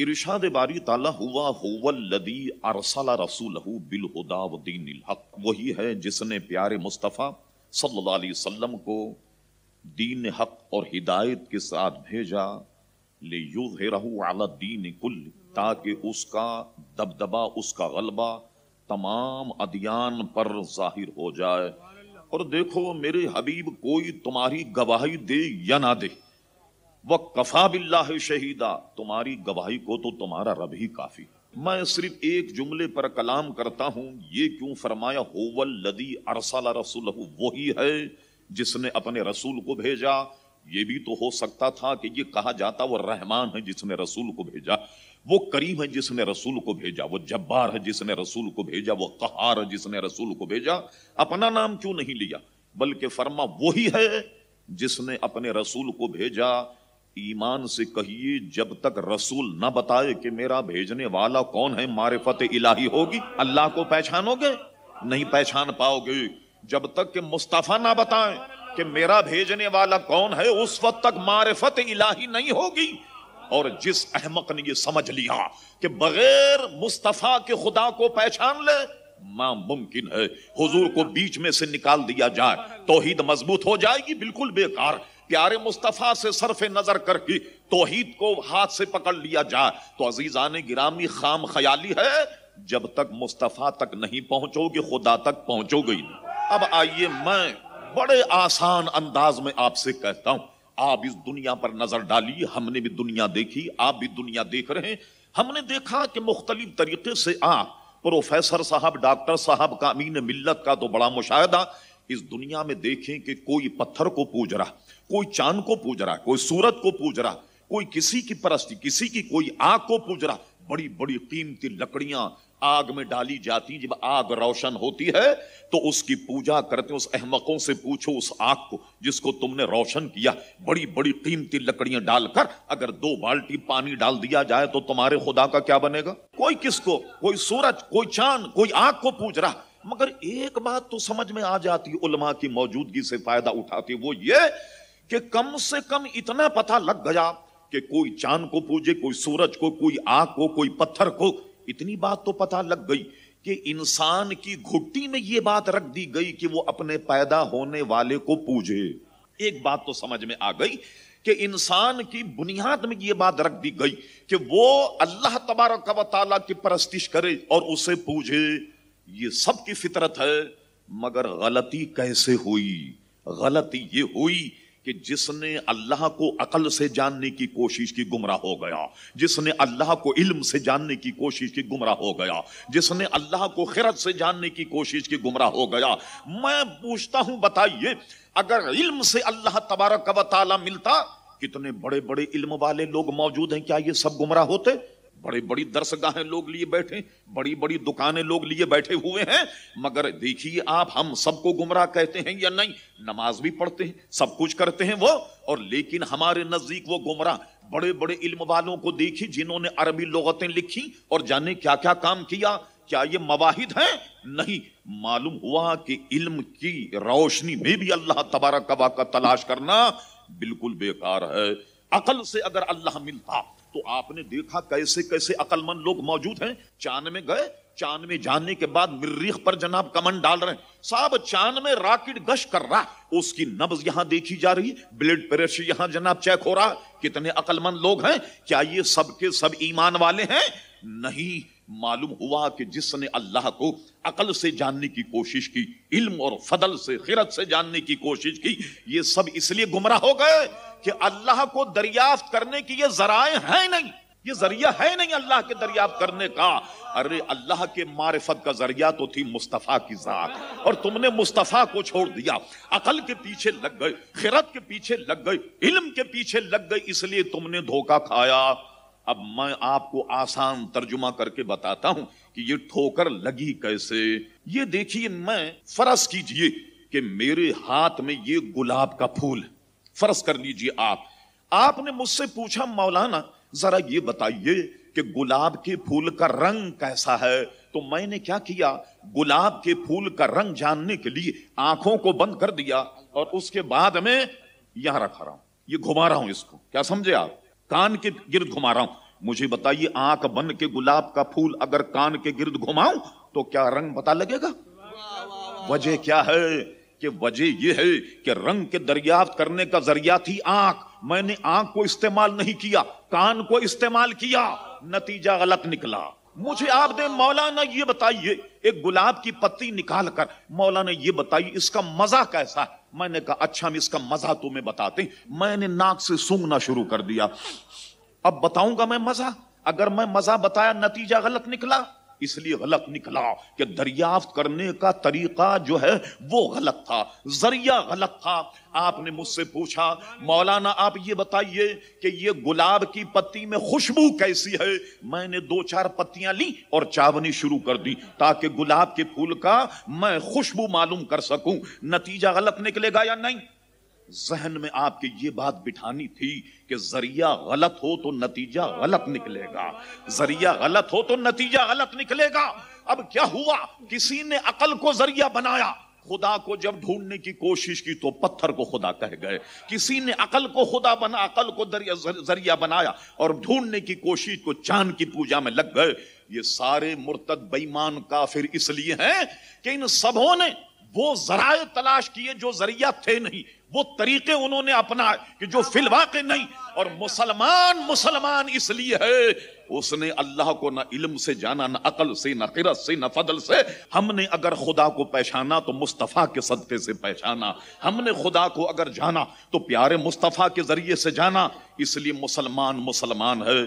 ارشاد باری تعالیٰ ہوا هو الذی ارسل رسولہ بالہدی ودین الحق، وہی ہے جس نے پیارے مصطفیٰ صلی اللہ علیہ وسلم کو دین حق اور ہدایت کے ساتھ بھیجا، لیظہرہ علی الدین کل، تاکہ اس کا دبدبا، اس کا غلبہ تمام ادیان پر ظاہر ہو جائے۔ اور دیکھو میرے حبیب، کوئی تمہاری گواہی دے یا نہ دے، وَكَفَى بِاللَّهِ شَهِيدًا، تمہاری گواہی کو تو تمہارا رب ہی کافی۔ میں صرف ایک جملے پر کلام کرتا ہوں، یہ کیوں فرمایا هُوَ الَّذِي أَرْسَلَ رَسُولَهُ، وہی ہے جس نے اپنے رسول کو بھیجا۔ یہ بھی تو ہو سکتا تھا کہ یہ کہا جاتا وہ رحمان ہے جس نے رسول کو بھیجا، وہ کریم ہے جس نے رسول کو بھیجا، وہ جبار ہے جس نے رسول کو بھیجا، وہ قہار ہے جس نے رسول کو بھیجا۔ اپنا نام کیوں نہیں لیا، بلکہ فرما وہی ہے جس نے اپنے رسول کو بھیجا۔ ایمان سے کہیے، جب تک رسول نہ بتائے کہ میرا بھیجنے والا کون ہے، معرفت الہی ہوگی؟ اللہ کو پہچانو گے؟ نہیں پہچان پاؤ گے۔ جب تک کہ مصطفیٰ نہ بتائیں کہ میرا بھیجنے والا کون ہے، اس وقت تک معرفت الہی نہیں ہوگی۔ اور جس احمق نے یہ سمجھ لیا کہ بغیر مصطفیٰ کے خدا کو پہچان لے، ممکن ہے حضور کو بیچ میں سے نکال دیا جائے، توحید مضبوط ہو جائے گی، بالکل بیکار۔ پیارے مصطفیٰ سے صرف نظر کر کے توحید کو ہاتھ سے پکڑ لیا جائے تو عزیزان گرامی خام خیالی ہے۔ جب تک مصطفیٰ تک نہیں پہنچو گے، خدا تک پہنچو گے ہی نہیں۔ اب آئیے میں بڑے آسان انداز میں آپ سے کہتا ہوں، آپ اس دنیا پر نظر ڈالیے، ہم نے بھی دنیا دیکھی، آپ بھی دنیا دیکھ رہے ہیں۔ ہم نے دیکھا کہ مختلف طریقے سے آپ پروفیسر صاحب، ڈاکٹر صاحب کا، امین ملت کا تو بڑا مشاہدہ اس دنیا میں دیکھیں کہ کوئی پتھر کو پوج رہا، کوئی چاند کو پوج رہا، کوئی سورج کو پوج رہا، کوئی کسی کی پرستی، کسی کی کوئی آگ کو پوج رہا۔ بڑی بڑی قیمتی لکڑیاں آگ میں ڈالی جاتی، جب آگ روشن ہوتی ہے تو اس کی پوجا کرتے ہیں۔ اس احمقوں سے پوچھو، اس آگ کو جس کو تم نے روشن کیا، بڑی بڑی قیمتی لکڑیاں ڈال کر اگر 2 بالٹی پانی ڈال دیا جائے تو تمہارے خدا کا کیا بنے گا؟ کوئی کس کو، کوئی سورج، کوئی چاند، کوئی آگ کو پوج رہا۔ مگر ایک بات تو سمجھ میں آ جاتی، علماء کی موجودگی سے فائدہ اٹھاتے، وہ یہ کہ کم سے کم اتنا پتہ لگ گیا کہ کوئی چاند کو پوجے، کوئی سورج کو، کوئی آگ کو، کوئی پتھر کو۔ اتنی بات تو پتہ لگ گئی کہ انسان کی گھٹی میں یہ بات رکھ دی گئی کہ وہ اپنے پیدا ہونے والے کو پوجے۔ ایک بات تو سمجھ میں آ گئی کہ انسان کی بنیاد میں یہ بات رکھ دی گئی کہ وہ اللہ تبارک و تعالیٰ کی پرستش کرے اور اسے پوجے۔ یہ سب کی فطرت ہے، مگر غلطی کیسے ہوئی؟ غلطی یہ ہوئی کہ جس نے اللہ کو عقل سے جاننے کی کوشش کی گمراہ ہو گیا، جس نے اللہ کو علم سے جاننے کی کوشش کی گمراہ ہو گیا، جس نے اللہ کو خرد سے جاننے کی کوشش کی گمراہ ہو گیا۔ میں پوچھتا ہوں، بتائیے اگر علم سے اللہ تبارک و تعالی ملتا، کتنے بڑے بڑے علم والے لوگ موجود ہیں، کیا یہ سب گمراہ ہوتے؟ بڑی بڑی درسگاہیں لوگ لیے بیٹھے، بڑی بڑی دکانیں لوگ لیے بیٹھے ہوئے ہیں، مگر دیکھیے آپ، ہم سب کو گمراہ کہتے ہیں یا نہیں؟ نماز بھی پڑھتے ہیں، سب کچھ کرتے ہیں وہ، اور لیکن ہمارے نزدیک وہ گمراہ۔ بڑے بڑے علم والوں کو دیکھی جنہوں نے عربی لغتیں لکھی اور جانے کیا کیا کام کیا، کیا یہ مواحد ہیں؟ نہیں۔ معلوم ہوا کہ علم کی روشنی میں بھی اللہ تبارک و کا تلاش کرنا بالکل بیکار ہے۔ عقل سے اگر اللہ ملتا تو آپ نے دیکھا کیسے کیسے عقل مند لوگ موجود ہیں۔ چاند میں گئے، چاند میں جانے کے بعد مریخ پر جناب کمن ڈال رہے ہیں، صاحب چاند میں راکٹ گشت کر رہا، اس کی نبض یہاں دیکھی جا رہی، بلڈ پریشر یہاں جناب چیک ہو رہا۔ کتنے عقل مند لوگ ہیں، کیا یہ سب کے سب ایمان والے ہیں؟ نہیں۔ معلوم ہوا کہ جس نے اللہ کو عقل سے جاننے کی کوشش کی، علم اور فضل سے، خرد سے جاننے کی کوشش کی، یہ سب اس لیے گمراہ ہو گئے کہ اللہ کو دریافت کرنے کی یہ ذرائع ہیں نہیں، یہ ذریعہ ہے نہیں اللہ کے دریافت کرنے کا۔ ارے اللہ کے معرفت کا ذریعہ تو تھی مصطفیٰ کی ذات، اور تم نے مصطفیٰ کو چھوڑ دیا، عقل کے پیچھے لگ گئے، خرد کے پیچھے لگ گئے، علم کے پیچھے لگ گئے، اس لیے تم نے دھوکہ کھایا۔ اب میں آپ کو آسان ترجمہ کر کے بتاتا ہوں کہ یہ ٹھوکر لگی کیسے۔ یہ دیکھیے، میں فرض کیجئے کہ میرے ہاتھ میں یہ گلاب کا پھول، فرض کر لیجئے آپ نے مجھ سے پوچھا مولانا ذرا یہ بتائیے کہ گلاب کے پھول کا رنگ کیسا ہے، تو میں نے کیا کیا، گلاب کے پھول کا رنگ جاننے کے لیے آنکھوں کو بند کر دیا اور اس کے بعد میں یہاں رکھا رہا ہوں، یہ گھما رہا ہوں اس کو، کیا سمجھے آپ، کان کے گرد گھما رہا ہوں، مجھے بتائیے آنکھ بن کے گلاب کا پھول اگر کان کے گرد گھماؤں تو کیا رنگ پتا لگے گا؟ وجہ کیا ہے کہ وجہ یہ ہے کہ رنگ کے دریافت کرنے کا ذریعہ تھی آنکھ. میں نے آنکھ کو استعمال نہیں کیا، کان کو استعمال کیا، نتیجہ غلط نکلا. مجھے آپ دے مولانا یہ بتائیے، ایک گلاب کی پتی نکال کر مولانا یہ بتائیے اس کا مزہ کیسا ہے. میں نے کہا اچھا ہم اس کا مزہ تمہیں بتاتے ہیں. میں نے ناک سے سونگنا شروع کر دیا. اب بتاؤں گا میں مزہ؟ اگر میں مزہ بتایا نتیجہ غلط نکلا. اس لیے غلط نکلا کہ دریافت کرنے کا طریقہ جو ہے وہ غلط تھا، ذریعہ غلط تھا. آپ نے مجھ سے پوچھا مولانا آپ یہ بتائیے کہ یہ گلاب کی پتی میں خوشبو کیسی ہے. میں نے 2-4 پتیاں لی اور چاونی شروع کر دی تاکہ گلاب کے پھول کا میں خوشبو معلوم کر سکوں. نتیجہ غلط نکلے گا یا نہیں؟ ذہن میں آپ کی یہ بات بٹھانی تھی کہ ذریعہ غلط ہو تو نتیجہ غلط نکلے گا، ذریعہ غلط ہو تو نتیجہ غلط نکلے گا. اب کیا ہوا؟ کسی نے عقل کو ذریعہ بنایا. خدا کو جب ڈھونڈنے کی کوشش کی تو پتھر کو خدا کہہ گئے. کسی نے عقل کو خدا بنا، عقل کو ذریعہ بنایا اور ڈھونڈنے کی کوشش کو چاند کی پوجا میں لگ گئے. یہ سارے مرتد بے ایمان کافر اس لیے ہیں کہ ان سبوں نے وہ ذرائع تلاش کیے جو ذریعہ تھے نہیں، وہ طریقے انہوں نے اپنائے کہ جو فی الواقع نہیں. اور مسلمان اس لیے ہے اس نے اللہ کو نہ علم سے جانا، نہ عقل سے، نہ قرت سے، نہ فضل سے. ہم نے اگر خدا کو پہچانا تو مصطفیٰ کے صدقے سے پہچانا. ہم نے خدا کو اگر جانا تو پیارے مصطفیٰ کے ذریعے سے جانا. اس لیے مسلمان ہے.